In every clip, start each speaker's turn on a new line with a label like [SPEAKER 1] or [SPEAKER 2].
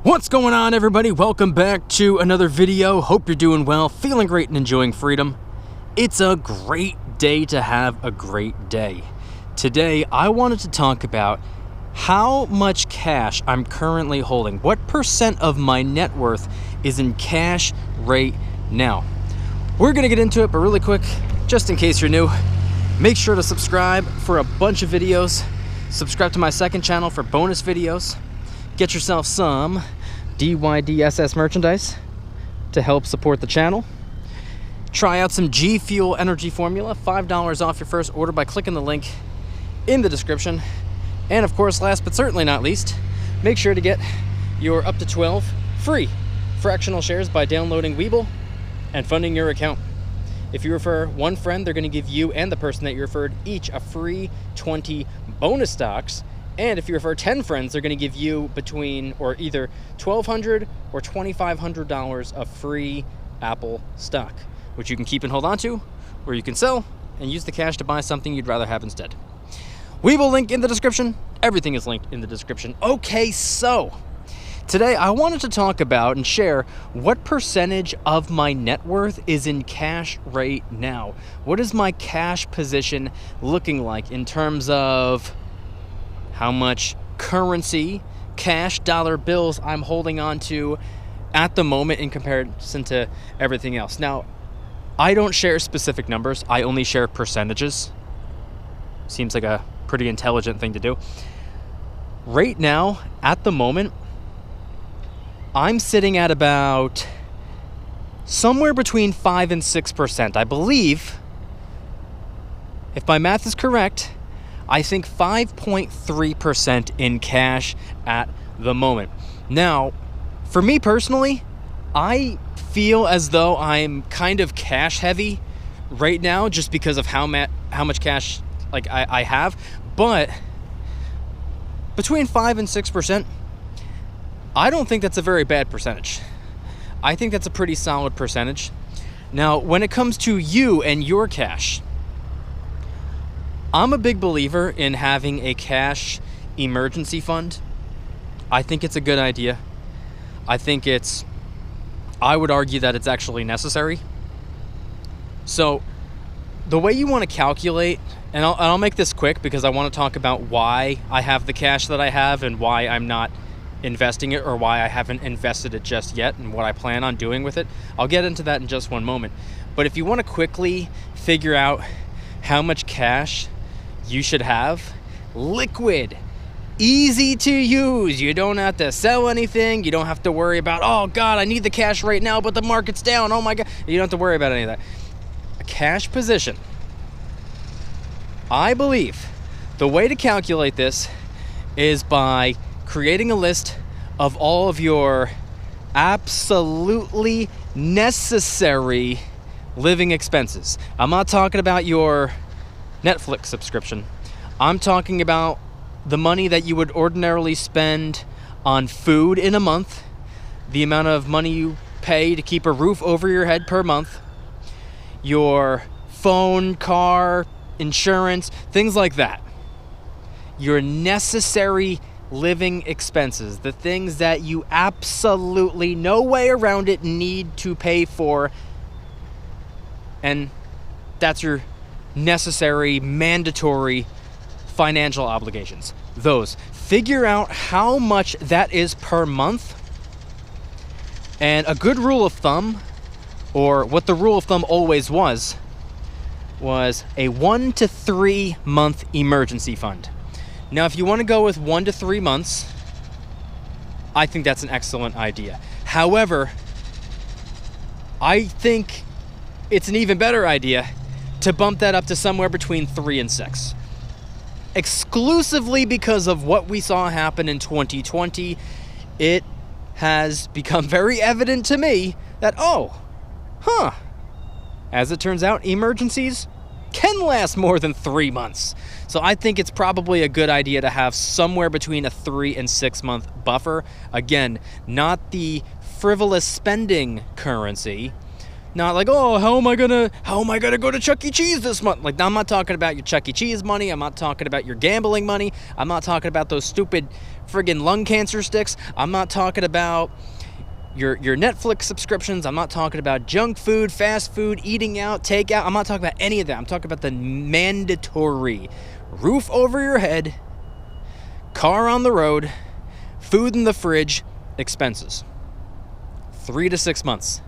[SPEAKER 1] What's going on, everybody? Welcome back to another video. Hope you're doing well, feeling great, and enjoying freedom. It's a great day to have a great day. Today, I wanted to talk about how much cash I'm currently holding. What percent of my net worth is in cash right now? We're gonna get into it, but really quick, just in case you're new, make sure to subscribe for a bunch of videos. Subscribe to my second channel for bonus videos. Get yourself some DYDSS merchandise to help support the channel. Try out some G Fuel energy formula, $5 off your first order by clicking the link in the description. And of course, last but certainly not least, make sure to get your up to 12 free fractional shares by downloading Webull and funding your account. If you refer one friend, they're going to give you and the person that you referred each a free 20 bonus stocks. And if you refer 10 friends, they're going to give you between or either $1,200 or $2,500 of free Apple stock, which you can keep and hold on to, or you can sell and use the cash to buy something you'd rather have instead. We will link in the description. Everything is linked in the description. Okay, so today I wanted to talk about and share what percentage of my net worth is in cash right now. What is my cash position looking like in terms of how much currency, cash, dollar bills I'm holding on to at the moment in comparison to everything else. Now, I don't share specific numbers. I only share percentages. Seems like a pretty intelligent thing to do. Right now, at the moment, I'm sitting at about somewhere between 5 and 6%. I believe, if my math is correct, I think 5.3% in cash at the moment. Now, for me personally, I feel as though I'm kind of cash heavy right now just because of how much cash I have. But between 5 and 6%, I don't think that's a very bad percentage. I think that's a pretty solid percentage. Now, when it comes to you and your cash, I'm a big believer in having a cash emergency fund. I think it's a good idea. I would argue that it's actually necessary. So the way you want to calculate, and I'll make this quick because I want to talk about why I have the cash that I have and why I'm not investing it or why I haven't invested it just yet and what I plan on doing with it. I'll get into that in just one moment. But if you want to quickly figure out how much cash you should have, liquid, easy to use. You don't have to sell anything. You don't have to worry about, oh God, I need the cash right now, but the market's down. Oh my God. You don't have to worry about any of that. A cash position. I believe the way to calculate this is by creating a list of all of your absolutely necessary living expenses. I'm not talking about your Netflix subscription. I'm talking about the money that you would ordinarily spend on food in a month, the amount of money you pay to keep a roof over your head per month, your phone, car, insurance, things like that. Your necessary living expenses, the things that you absolutely, no way around it, need to pay for, and that's your necessary, mandatory financial obligations. Those. Figure out how much that is per month. And a good rule of thumb, or what the rule of thumb always was a 1 to 3 month emergency fund. Now, if you want to go with 1 to 3 months, I think that's an excellent idea. However, I think it's an even better idea to bump that up to somewhere between 3 and 6. Exclusively because of what we saw happen in 2020, it has become very evident to me that, as it turns out, emergencies can last more than 3 months. So I think it's probably a good idea to have somewhere between a 3 and 6 month buffer. Again, not the frivolous spending currency, Not like, oh, how am I gonna go to Chuck E. Cheese this month? Like, I'm not talking about your Chuck E. Cheese money. I'm not talking about your gambling money. I'm not talking about those stupid friggin' lung cancer sticks. I'm not talking about your Netflix subscriptions. I'm not talking about junk food, fast food, eating out, takeout. I'm not talking about any of that. I'm talking about the mandatory roof over your head, car on the road, food in the fridge, expenses. 3 to 6 months.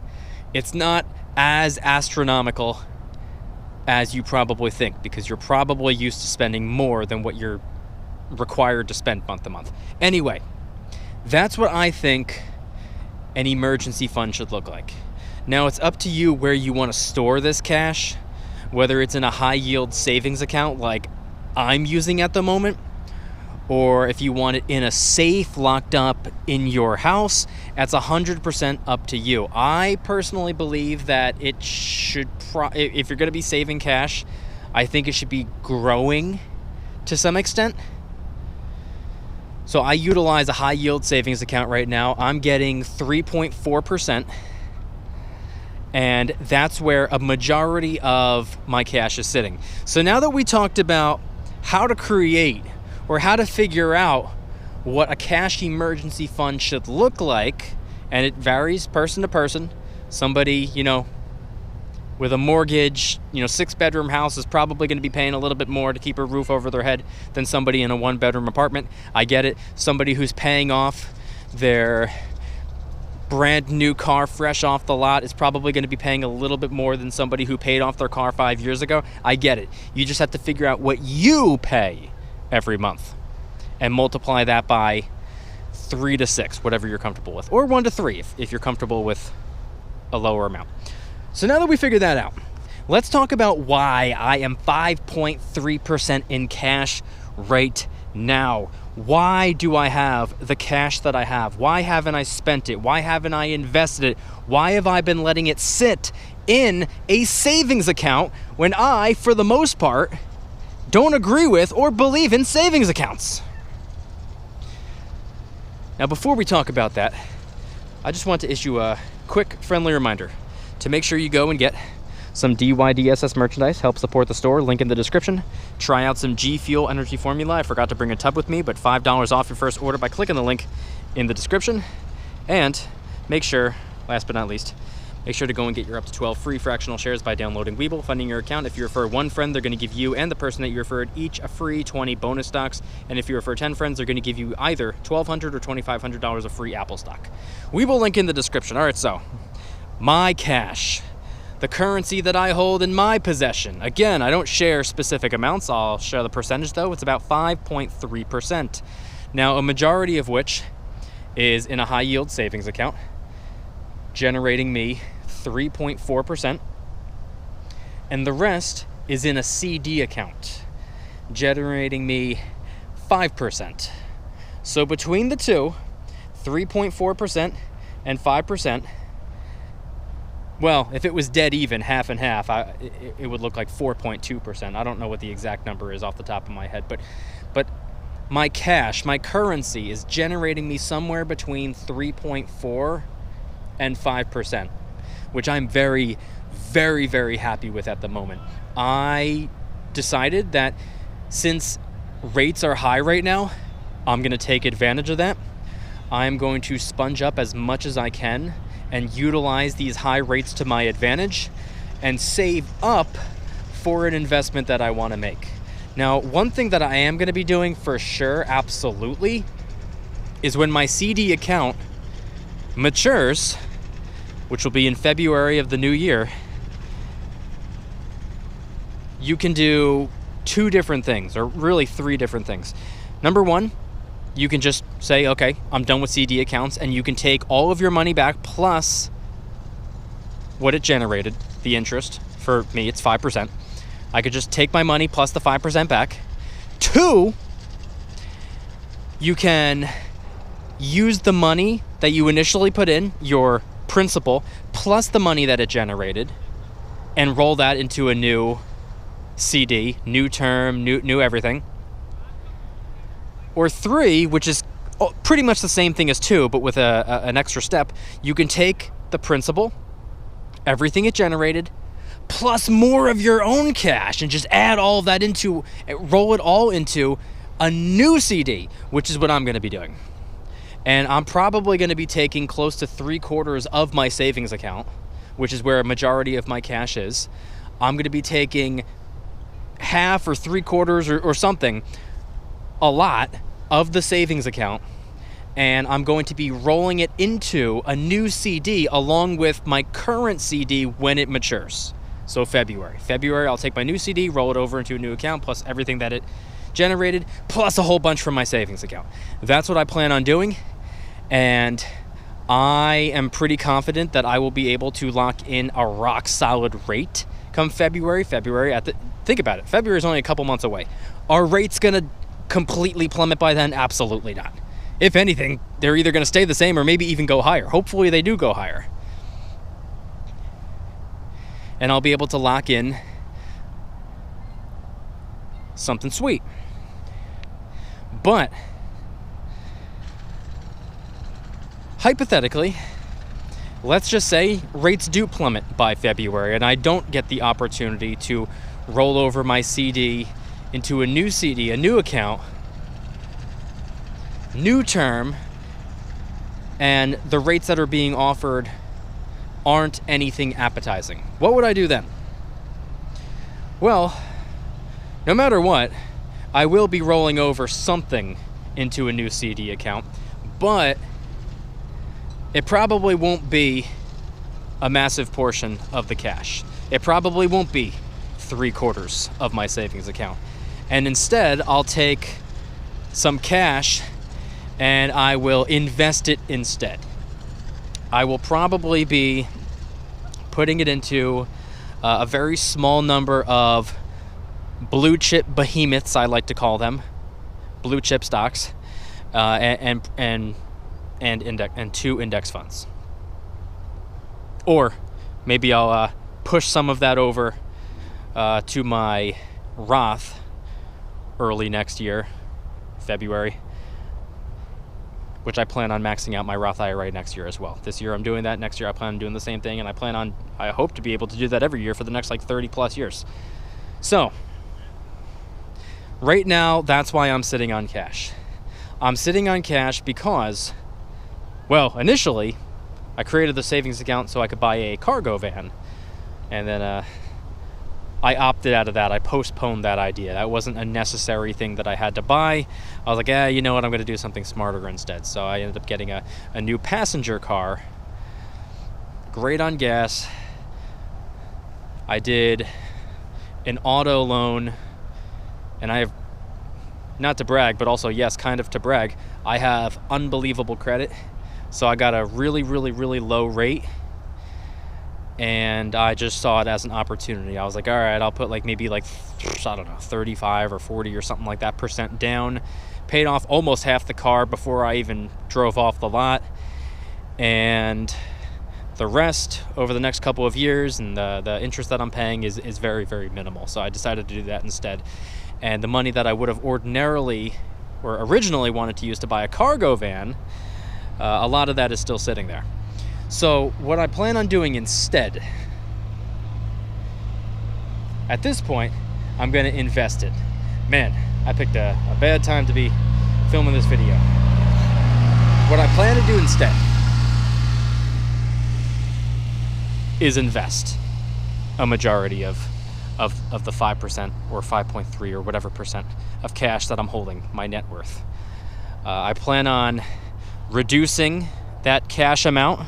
[SPEAKER 1] It's not as astronomical as you probably think, because you're probably used to spending more than what you're required to spend month to month. Anyway, that's what I think an emergency fund should look like. Now, it's up to you where you want to store this cash, whether it's in a high yield savings account like I'm using at the moment, or if you want it in a safe locked up in your house. That's 100% up to you. I personally believe that it should, if you're going to be saving cash, I think it should be growing to some extent. So I utilize a high yield savings account right now. I'm getting 3.4%. And that's where a majority of my cash is sitting. So now that we talked about how to create or how to figure out what a cash emergency fund should look like, and it varies person to person. Somebody, with a mortgage, 6-bedroom house is probably going to be paying a little bit more to keep a roof over their head than somebody in a 1-bedroom apartment. I get it. Somebody who's paying off their brand new car fresh off the lot is probably going to be paying a little bit more than somebody who paid off their car 5 years ago. I get it. You just have to figure out what you pay every month and multiply that by 3 to 6, whatever you're comfortable with, or 1 to 3 if you're comfortable with a lower amount. So now that we figured that out, let's talk about why I am 5.3% in cash right now. Why do I have the cash that I have? Why haven't I spent it? Why haven't I invested it? Why have I been letting it sit in a savings account when I, for the most part, don't agree with or believe in savings accounts? Now, before we talk about that, I just want to issue a quick friendly reminder to make sure you go and get some DYDSS merchandise. Help support the store. Link in the description. Try out some G Fuel energy formula. I forgot to bring a tub with me, but $5 off your first order by clicking the link in the description. And make sure, last but not least, make sure to go and get your up to 12 free fractional shares by downloading Webull, funding your account. If you refer 1 friend, they're going to give you and the person that you referred each a free 20 bonus stocks. And if you refer 10 friends, they're going to give you either $1,200 or $2,500 of free Apple stock. Webull link in the description. All right, so my cash, the currency that I hold in my possession. Again, I don't share specific amounts. I'll share the percentage, though. It's about 5.3%. Now, a majority of which is in a high-yield savings account, generating me 3.4%, and the rest is in a CD account, generating me 5%. So between the two, 3.4% and 5%, well, if it was dead even, half and half, it would look like 4.2%. I don't know what the exact number is off the top of my head, but my cash, my currency, is generating me somewhere between 3.4 and 5%, which I'm very, very, very happy with at the moment. I decided that since rates are high right now, I'm going to take advantage of that. I'm going to sponge up as much as I can and utilize these high rates to my advantage and save up for an investment that I want to make. Now, one thing that I am going to be doing for sure, absolutely, is when my CD account matures, which will be in February of the new year, you can do 2 different things, or really 3 different things. Number 1, you can just say, okay, I'm done with CD accounts, and you can take all of your money back plus what it generated, the interest. For me, it's 5%. I could just take my money plus the 5% back. 2, you can use the money that you initially put in, your principal, plus the money that it generated, and roll that into a new CD, new term, new everything. Or 3, which is pretty much the same thing as 2, but with an extra step, you can take the principal everything it generated, plus more of your own cash, and just add all of that into, roll it all into a new CD, which is what I'm going to be doing. And I'm probably going to be taking close to 3/4 of my savings account, which is where a majority of my cash is. I'm going to be taking half or 3/4 or something, a lot of the savings account, and I'm going to be rolling it into a new CD along with my current CD when it matures. So February, I'll take my new CD, roll it over into a new account, plus everything that it generated, plus a whole bunch from my savings account. That's what I plan on doing, and I am pretty confident that I will be able to lock in a rock solid rate come February. Think about it, February is only a couple months away. Are rates gonna completely plummet by then? Absolutely not. If anything, they're either gonna stay the same or maybe even go higher. Hopefully they do go higher. And I'll be able to lock in something sweet. But hypothetically, let's just say rates do plummet by February and I don't get the opportunity to roll over my CD into a new CD, a new account, new term, and the rates that are being offered aren't anything appetizing. What would I do then? Well, no matter what, I will be rolling over something into a new CD account, but it probably won't be a massive portion of the cash. It probably won't be 3/4 of my savings account. And instead, I'll take some cash and I will invest it instead. I will probably be putting it into a very small number of blue chip behemoths, I like to call them, blue chip stocks, and 2 index funds. Or maybe I'll push some of that over to my Roth early next year, February, which I plan on maxing out my Roth IRA next year as well. This year I'm doing that. Next year I plan on doing the same thing, and I hope to be able to do that every year for the next 30 plus years. So right now, that's why I'm sitting on cash. I'm sitting on cash because, well, initially I created the savings account so I could buy a cargo van, and then I opted out of that. I postponed that idea. That wasn't a necessary thing that I had to buy. I was like, you know what, I'm going to do something smarter instead. So I ended up getting a new passenger car. Great on gas. I did an auto loan, and I have, not to brag, but also, yes, kind of to brag, I have unbelievable credit. So I got a really, really, really low rate, and I just saw it as an opportunity. I was like, all right, I'll put maybe I don't know, 35 or 40 or something like that % down. Paid off almost half the car before I even drove off the lot, and the rest over the next couple of years, and the interest that I'm paying is very, very minimal. So I decided to do that instead. And the money that I would have ordinarily or originally wanted to use to buy a cargo van, a lot of that is still sitting there. So what I plan on doing instead, at this point, I'm going to invest it. Man, I picked a bad time to be filming this video. What I plan to do instead is invest a majority of the 5% or 5.3 or whatever % of cash that I'm holding, my net worth. I plan on reducing that cash amount.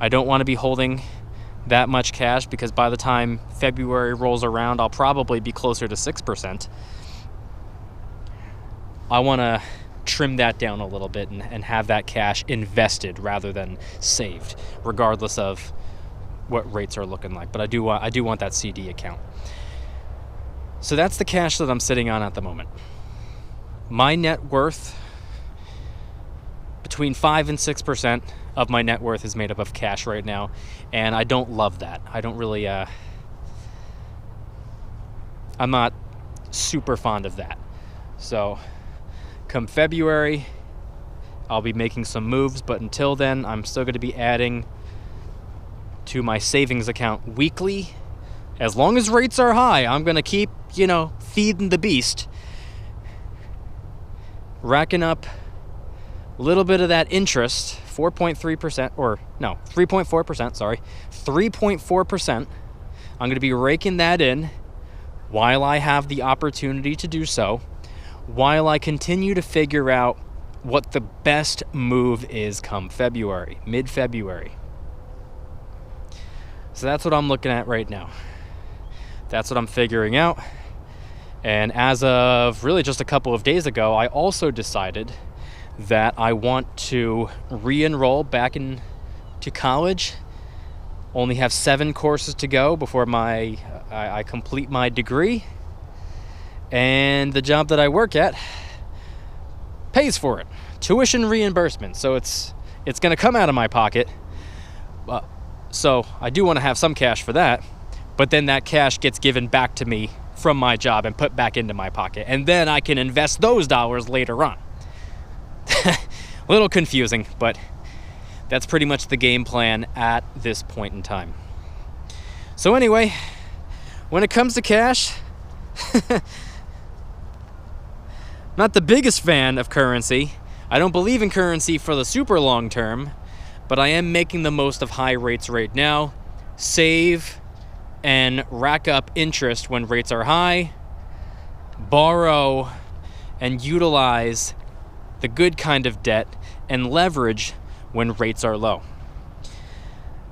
[SPEAKER 1] I don't want to be holding that much cash because by the time February rolls around, I'll probably be closer to 6%. I want to trim that down a little bit and have that cash invested rather than saved, regardless of what rates are looking like. But I do want that CD account. So that's the cash that I'm sitting on at the moment. My net worth, between 5 and 6% of my net worth is made up of cash right now, and I don't love that. I don't really, I'm not super fond of that. So come February, I'll be making some moves, but until then, I'm still going to be adding to my savings account weekly. As long as rates are high, I'm going to keep, feeding the beast. Racking up a little bit of that interest, 4.3%, or no, 3.4%, sorry. 3.4%. I'm going to be raking that in while I have the opportunity to do so, while I continue to figure out what the best move is come February, mid-February. So that's what I'm looking at right now. That's what I'm figuring out. And as of really just a couple of days ago, I also decided that I want to re-enroll back into college. Only have 7 courses to go before I complete my degree. And the job that I work at pays for it. Tuition reimbursement. So it's going to come out of my pocket. So I do want to have some cash for that. But then that cash gets given back to me from my job and put back into my pocket. And then I can invest those dollars later on. A little confusing, but that's pretty much the game plan at this point in time. So anyway, when it comes to cash, not the biggest fan of currency. I don't believe in currency for the super long term, but I am making the most of high rates right now. Save and rack up interest when rates are high. Borrow and utilize the good kind of debt and leverage when rates are low.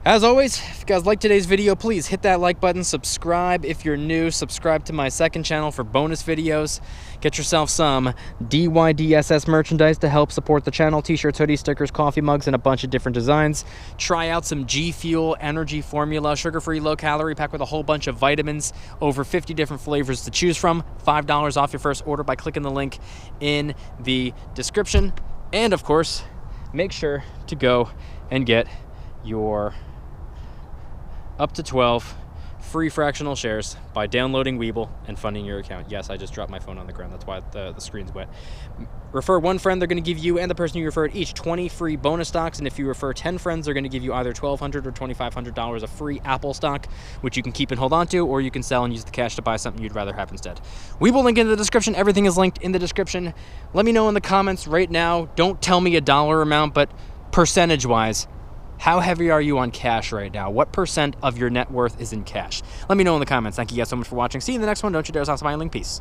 [SPEAKER 1] As always, if you guys like today's video, please hit that like button, subscribe if you're new, subscribe to my second channel for bonus videos. Get yourself some DYDSS merchandise to help support the channel, t-shirts, hoodies, stickers, coffee mugs, and a bunch of different designs. Try out some G Fuel energy formula, sugar-free, low-calorie, packed with a whole bunch of vitamins, over 50 different flavors to choose from. $5 off your first order by clicking the link in the description. And of course, make sure to go and get your up to 12 free fractional shares by downloading Webull and funding your account. Yes, I just dropped my phone on the ground. That's why the screen's wet. Refer one friend, they're going to give you and the person you referred each 20 free bonus stocks. And if you refer 10 friends, they're going to give you either $1,200 or $2,500 of free Apple stock, which you can keep and hold on to, or you can sell and use the cash to buy something you'd rather have instead. Webull link in the description. Everything is linked in the description. Let me know in the comments right now. Don't tell me a dollar amount, but percentage-wise, how heavy are you on cash right now? What % of your net worth is in cash? Let me know in the comments. Thank you guys so much for watching. See you in the next one. Don't you dare stop smiling. Peace.